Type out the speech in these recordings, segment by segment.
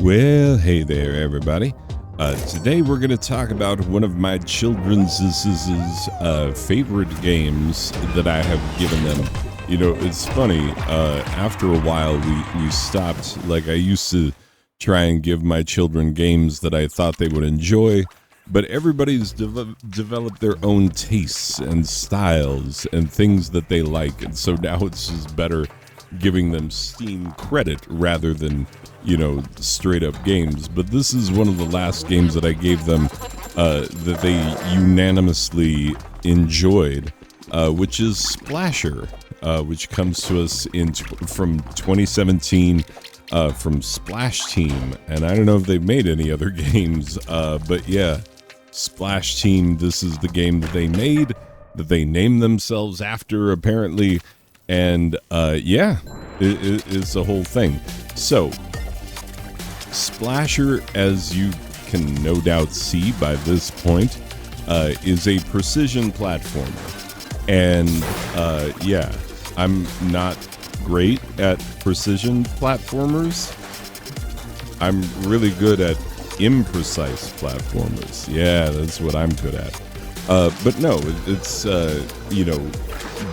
Well, hey there, everybody. Today we're going to talk about one of my children's favorite games that I have given them. You know, it's funny. After a while, we stopped. Like, I used to try and give my children games that I thought they would enjoy, but everybody's developed their own tastes and styles and things that they like, and so now it's just better giving them Steam credit rather than, straight up games. But this is one of the last games that I gave them that they unanimously enjoyed, which is Splasher, which comes to us from 2017 from Splash Team. And I don't know if they've made any other games, but yeah, Splash Team, this is the game that they made, that they named themselves after, apparently. And it's a whole thing. So, Splasher, as you can no doubt see by this point, is a precision platformer. And I'm not great at precision platformers. I'm really good at imprecise platformers. Yeah, that's what I'm good at. But no, it's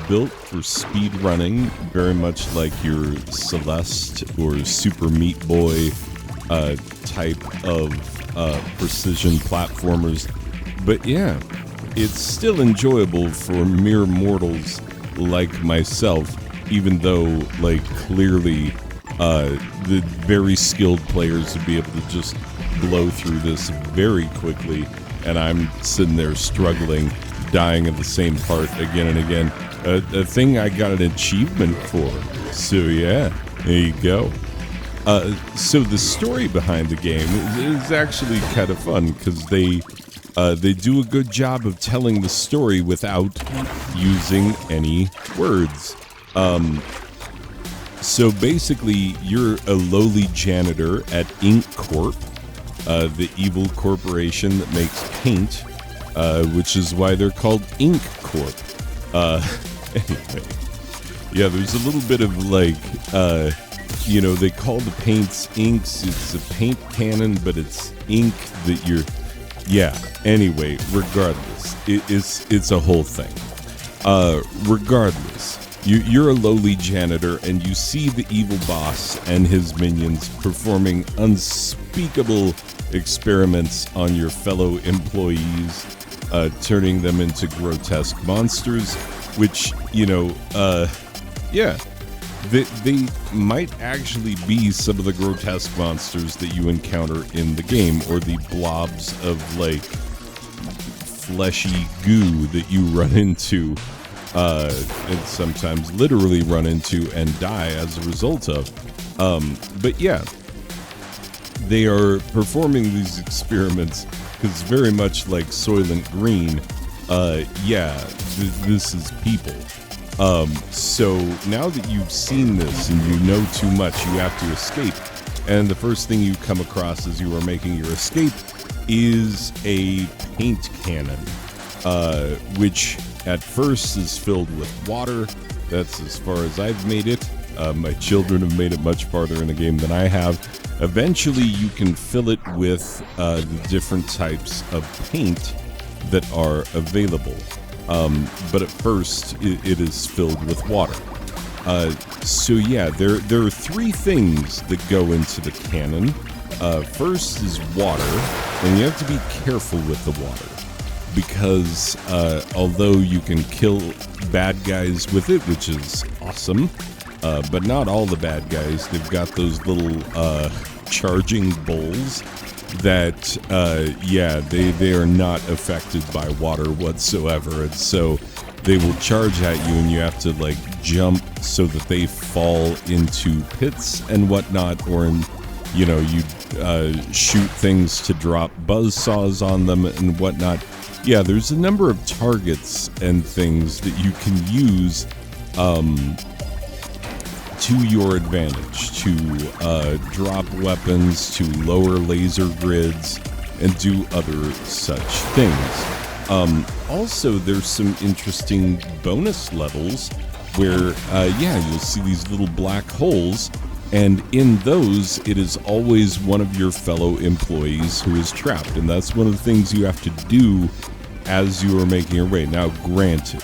built for speed running, very much like your Celeste or Super Meat Boy type of precision platformers. But yeah, it's still enjoyable for mere mortals like myself, even though, clearly the very skilled players would be able to just blow through this very quickly, and I'm sitting there struggling, dying of the same part again and again. A thing I got an achievement for. So yeah, there you go. So the story behind the game is actually kind of fun, because they do a good job of telling the story without using any words. So basically, you're a lowly janitor at Ink Corp, the evil corporation that makes paint, which is why they're called Ink Corp. Anyway, yeah, there's a little bit of they call the paints inks. It's a paint cannon, but it's ink that you're. Yeah. Anyway, regardless, it's a whole thing. Regardless, you're a lowly janitor, and you see the evil boss and his minions performing unspeakable experiments on your fellow employees, turning them into grotesque monsters, which, they might actually be some of the grotesque monsters that you encounter in the game, or the blobs of, fleshy goo that you run into, and sometimes literally run into and die as a result of. But yeah, they are performing these experiments because very much like Soylent Green, this is people. So now that you've seen this and you know too much, you have to escape. And the first thing you come across as you are making your escape is a paint cannon, which at first is filled with water. That's as far as I've made it. My children have made it much farther in the game than I have. Eventually, you can fill it with the different types of paint that are available. But at first, it is filled with water. So yeah, there are three things that go into the cannon. First is water, and you have to be careful with the water, because although you can kill bad guys with it, which is awesome, but not all the bad guys. They've got those little charging bowls that, they are not affected by water whatsoever, and so they will charge at you, and you have to jump so that they fall into pits and whatnot, or you shoot things to drop buzzsaws on them and whatnot. Yeah, there's a number of targets and things that you can use to your advantage, to drop weapons, to lower laser grids, and do other such things. Also, there's some interesting bonus levels where, you'll see these little black holes, And in those, it is always one of your fellow employees who is trapped. And that's one of the things you have to do as you are making your way. Now, granted,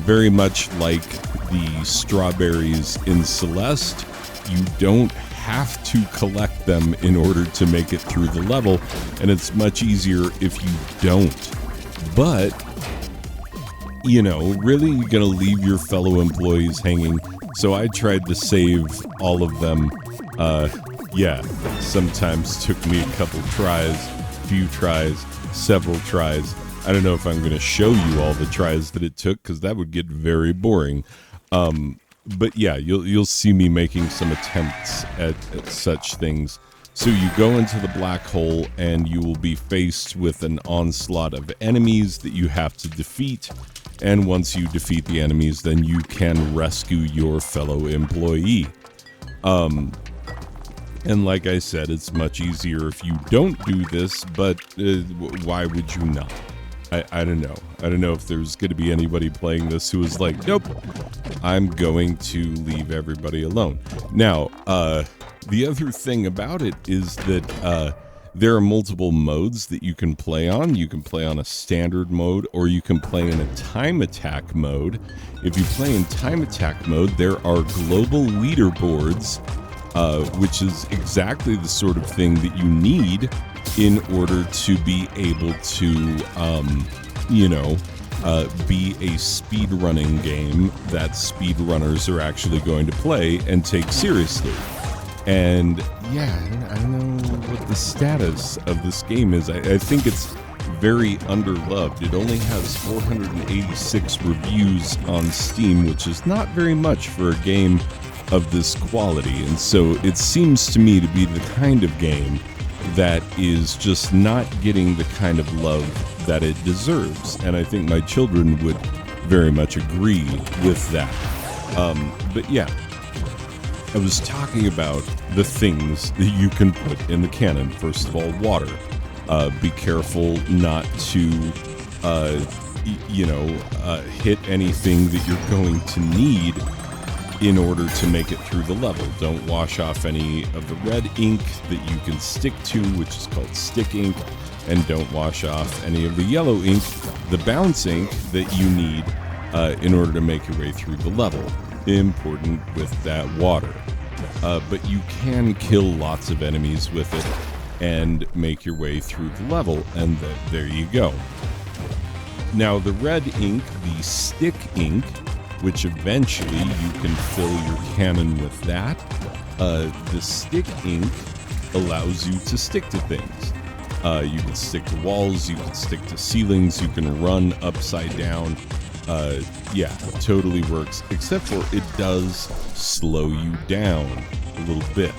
very much like the strawberries in Celeste, you don't have to collect them in order to make it through the level, and it's much easier if you don't. But, you know, really, you're going to leave your fellow employees hanging. So I tried to save all of them. Sometimes took me a couple tries, few tries, several tries. I don't know if I'm going to show you all the tries that it took, because that would get very boring. But yeah, you'll see me making some attempts at such things. So you go into the black hole, and you will be faced with an onslaught of enemies that you have to defeat. And once you defeat the enemies, then you can rescue your fellow employee. And like I said, it's much easier if you don't do this, but why would you not? I don't know. I don't know if there's going to be anybody playing this who is like, nope, I'm going to leave everybody alone. Now, the other thing about it is that there are multiple modes that you can play on. You can play on a standard mode, or you can play in a time attack mode. If you play in time attack mode, there are global leaderboards, which is exactly the sort of thing that you need in order to be able to, be a speedrunning game that speedrunners are actually going to play and take seriously. And yeah, I don't know what the status of this game is. I think it's very underloved. It only has 486 reviews on Steam, which is not very much for a game of this quality. And so it seems to me to be the kind of game that is just not getting the kind of love that it deserves. And I think my children would very much agree with that. But yeah, I was talking about the things that you can put in the cannon. First of all, water. Be careful not to, hit anything that you're going to need in order to make it through the level. Don't wash off any of the red ink that you can stick to, which is called stick ink, and don't wash off any of the yellow ink, the bounce ink that you need in order to make your way through the level. Important with that water. But you can kill lots of enemies with it and make your way through the level, and there you go. Now the red ink, the stick ink, which eventually you can fill your cannon with that. The stick ink allows you to stick to things. You can stick to walls, you can stick to ceilings, you can run upside down. Totally works, except for it does slow you down a little bit.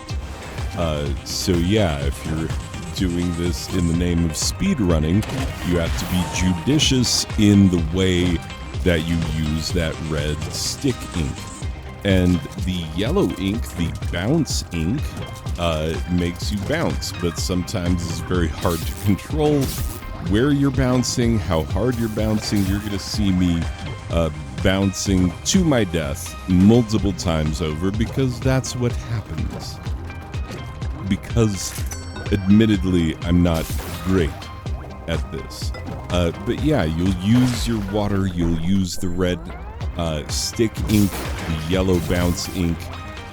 If you're doing this in the name of speedrunning, you have to be judicious in the way that you use that red stick ink. And the yellow ink, the bounce ink, makes you bounce, but sometimes it's very hard to control where you're bouncing, how hard you're bouncing. You're going to see me bouncing to my death multiple times over, because that's what happens. Because, admittedly, I'm not great at this. But yeah, you'll use your water, you'll use the red stick ink, the yellow bounce ink,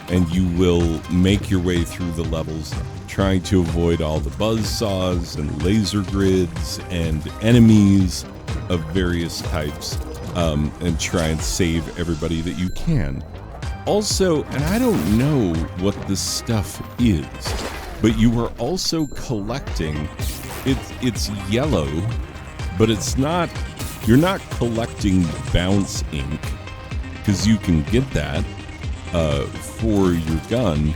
and you will make your way through the levels, trying to avoid all the buzzsaws and laser grids and enemies of various types, and try and save everybody that you can. Also, and I don't know what this stuff is, but you are also collecting, it's yellow, but it's not, you're not collecting bounce ink, because you can get that for your gun,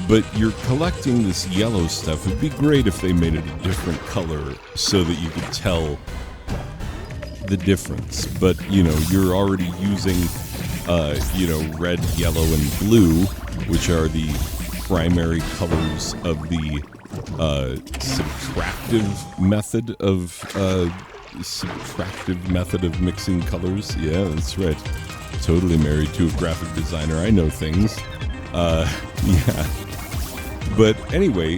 but you're collecting this yellow stuff. It'd be great if they made it a different color so that you could tell the difference. But, you're already using, red, yellow, and blue, which are the primary colors of the subtractive method of mixing colors. Yeah, that's right. Totally married to a graphic designer. I know things. Yeah. But anyway,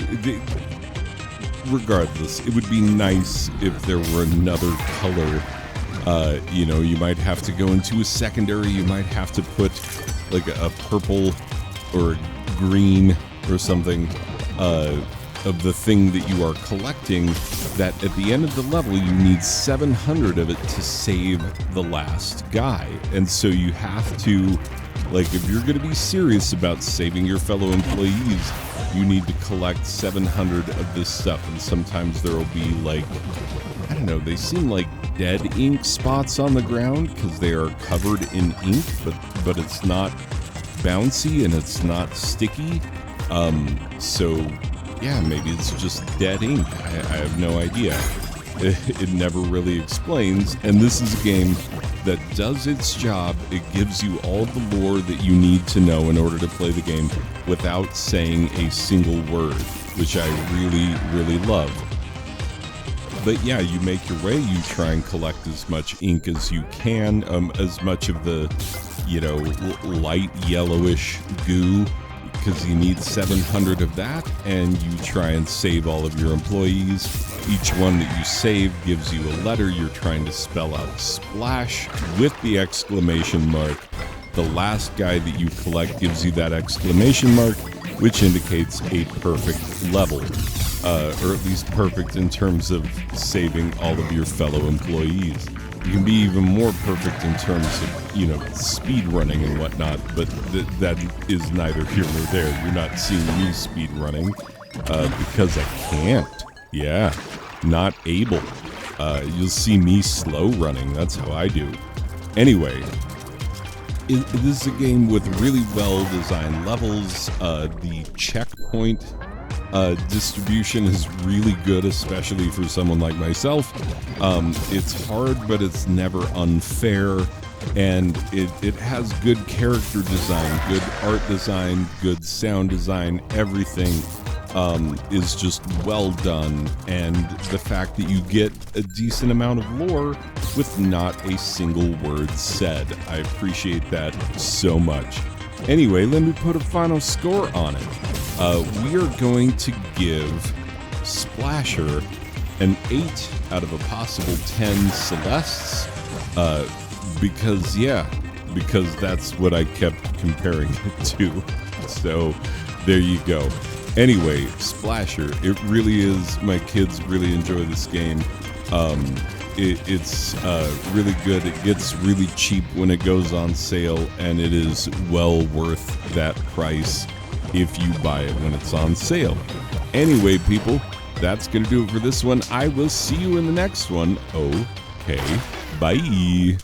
regardless, it would be nice if there were another color. You might have to go into a secondary. You might have to put like a purple or a green or something of the thing that you are collecting, that at the end of the level you need 700 of it to save the last guy. And so you have to, like, if you're going to be serious about saving your fellow employees, you need to collect 700 of this stuff. And sometimes there will be, like, I don't know, they seem like dead ink spots on the ground because they are covered in ink, but it's not bouncy and it's not sticky. So yeah, maybe it's just dead ink. I have no idea. It never really explains. And this is a game that does its job. It gives you all the lore that you need to know in order to play the game without saying a single word, which I really, really love. But yeah, you make your way, you try and collect as much ink as you can, as much of the, light yellowish goo, because you need 700 of that, and you try and save all of your employees. Each one that you save gives you a letter. You're trying to spell out splash with the exclamation mark. The last guy that you collect gives you that exclamation mark, which indicates a perfect level. Or at least perfect in terms of saving all of your fellow employees. You can be even more perfect in terms of, speed running and whatnot, but that is neither here nor there. You're not seeing me speed running because I can't. Yeah, not able. You'll see me slow running. That's how I do. Anyway, this is a game with really well-designed levels. The checkpoint distribution is really good, especially for someone like myself. It's hard, but it's never unfair, and it has good character design, good art design, good sound design. Everything is just well done, and the fact that you get a decent amount of lore with not a single word said, I appreciate that so much. Anyway, let me put a final score on it. We are going to give Splasher an 8 out of a possible 10 Celestes, because that's what I kept comparing it to. So there you go. Anyway, Splasher, it really is, my kids really enjoy this game. It's really good. It gets really cheap when it goes on sale, and it is well worth that price if you buy it when it's on sale. Anyway, people, that's going to do it for this one. I will see you in the next one. Okay, bye.